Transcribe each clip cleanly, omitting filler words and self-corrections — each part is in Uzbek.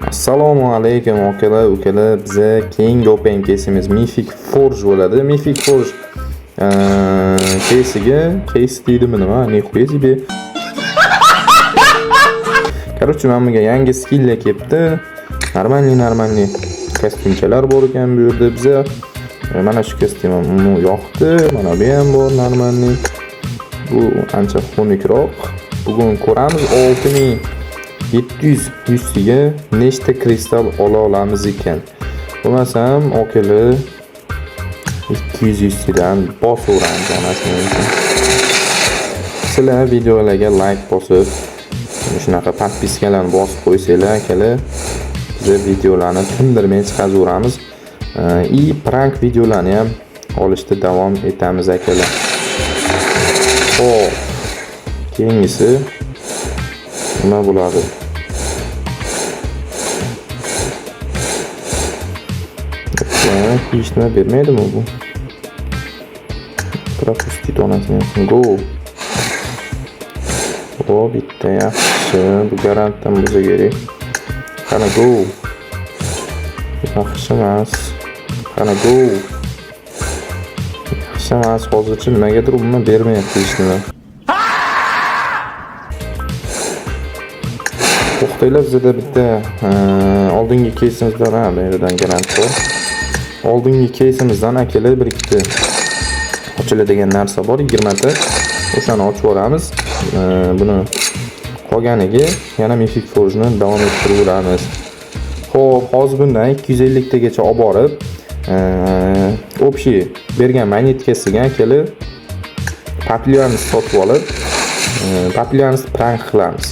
Assalomu alaykum akalar, ukalar. Biza keyingi open case'imiz Mythic Forge bo'ladi. Mythic Forge case'iga case deydimi nima? Nixuya себе. Короче, men bunga yangi skilllar kelibdi. Normalniy kostyumchalar bor ekan bu yerda biza. Mana shu kostyumim yoqdi. Mana bu ham bor normalniy. Bu ancha xunukroq. Bugun ko'ramiz 6700 ustiga nechta kristal ola olamiz ekan. Bo'lmasam okili 200 ustidan bosaveramiz onasini. Sizlar videolarga like bosib, shunaqa podpiskalarni bosib qo'ysanglar akalar, biz videolarni tindirmay chiqaveramiz. Prank videolarni ham olishda davom etamiz akalar. Xo'p, keyingisi nima bo'ladi? Hech nima bermaydimi bu? Propustit onasini. Go. O, bitta yaxshi. Bu garantdan bizga kerak. Qani go. Yaxshi emas. Qani go. Yaxshi emas. Hozircha nimagadir umuman bermayapti hech nima. To'xtanglar, bizda bitta oldingi case'imizdan bu yerdan garant bor. Oldingi case'imizdan akalar bir ikkita ochiladigan narsa bor, 20 ta. O'shani ochib olamiz. Buni qolganiga yana Mythic Forge'ni davom ettiraveramiz. Xo'p, hozir bundan 250 tagacha olib borib, общий bergan monetkasiga akalar Papillonni sotib olib, Papillonni prank qilamiz.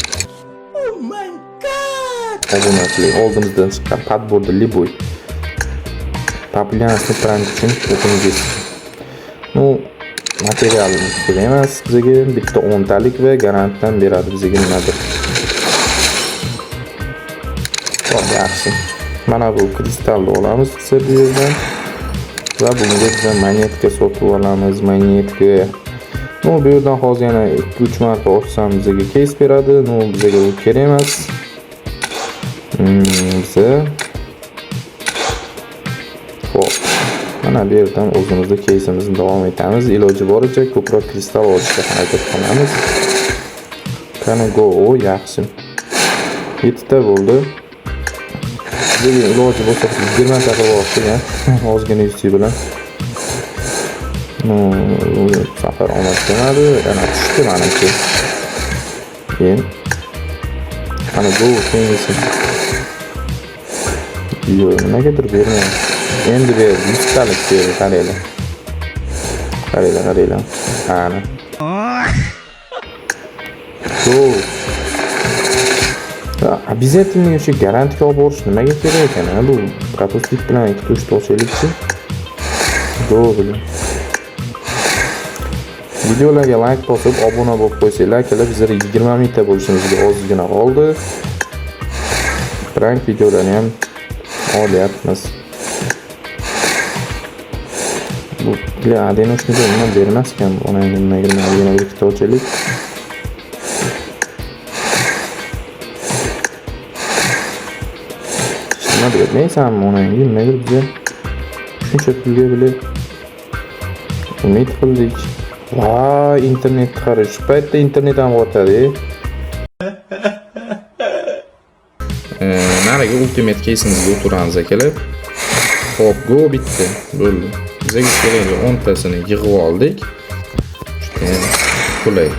Obunachilik oldimizdan chiqqan padborda Liboy Papillonni prank uchun o'qingiz. Material kerak emas bizga, bitta 10 talik va garantdan beradi bizga nimadir. Xo'p, yaxshi. Mana bu kristalni olamiz siz bu yerdan va bunga biz monetka sotib olamiz, monetka. Bu yerdan hozir yana 2-3 marta ochsam bizga case beradi. Bizga u kerak emas. Xo'p, mana bu yerdan o'zimizning case'imizni davom etamiz. Iloji boricha ko'proq kristal olishga harakat qilamiz. Qani go, yaxshi. 7 ta bo'ldi. Bizga iloji bo'lsa 20 ta qilib olsak, ozgina yuzi bilan. Safar omad kelmadi, yana tushdi menimcha. Keyin qani go, keyingisi. Yo'q, nimagadir bermayman. Endi ber, 100 talik ber, qaranglar. Qaranglar. Ana. Обязательно o'sha garantga olib borish nimaga kerak ekan? Bu propustit bilan ikki tushda ochaylikchi. Go bilan. Videolarga like bosib, obuna bo'lib qo'ysanglar, akalar, bizlar 20 mingta bo'lishimizga ozgina qoldi. Prank videolarni ham olyapmiz. Bu adenoshni nima bermas ekan, ona nimaga yana bir ikkita ochaylik. Nima bermaysanmi ona nimaga bizga shuncha pulga bile umid qildik. Voy, internet qarish. Shu paytda internet ham o'tadi. Nariga ultimate case'imizga o'tiramiz akalar. Xo'p, go bitta bo'ldi. Bizga kerakli 10 tasini yig'ib oldik. Shunday qulay.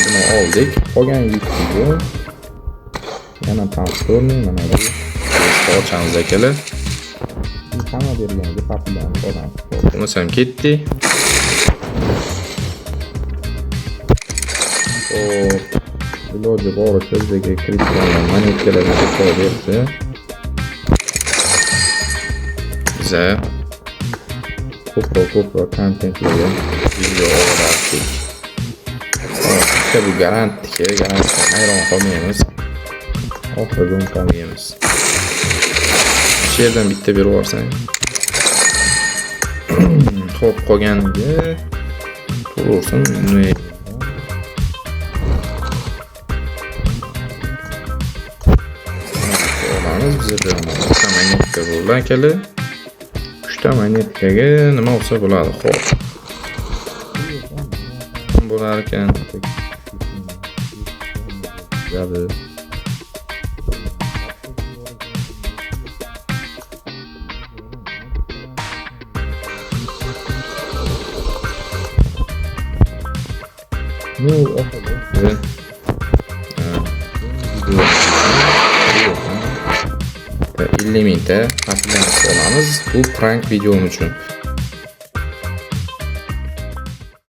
Buni oldik. Qolgan yukni yana transferni mana bu ochamiz akalar. Hamma berganiga Papillonni olamiz. Bo'lmasam ketdi. Iloji boricha bizga kristallar monetkalarni qo'yib berdi. Biza ko'proq kontentlarga video oldik. Bu garantga hayron qolmaymiz. Oxirgi qolmaymiz. Shu yerdan bitta berib yuborsang. Xo'p, qolganiga to'g'risin. olamiz. Bizda 3 ta magnetika bo'ldi akalar. 3 ta magnetikaga nima olsa bo'ladi? Xo'p. Bo'lar ekan. Gabi. Evet. 50 mingta pastdan olamiz. Bu prank videom uchun.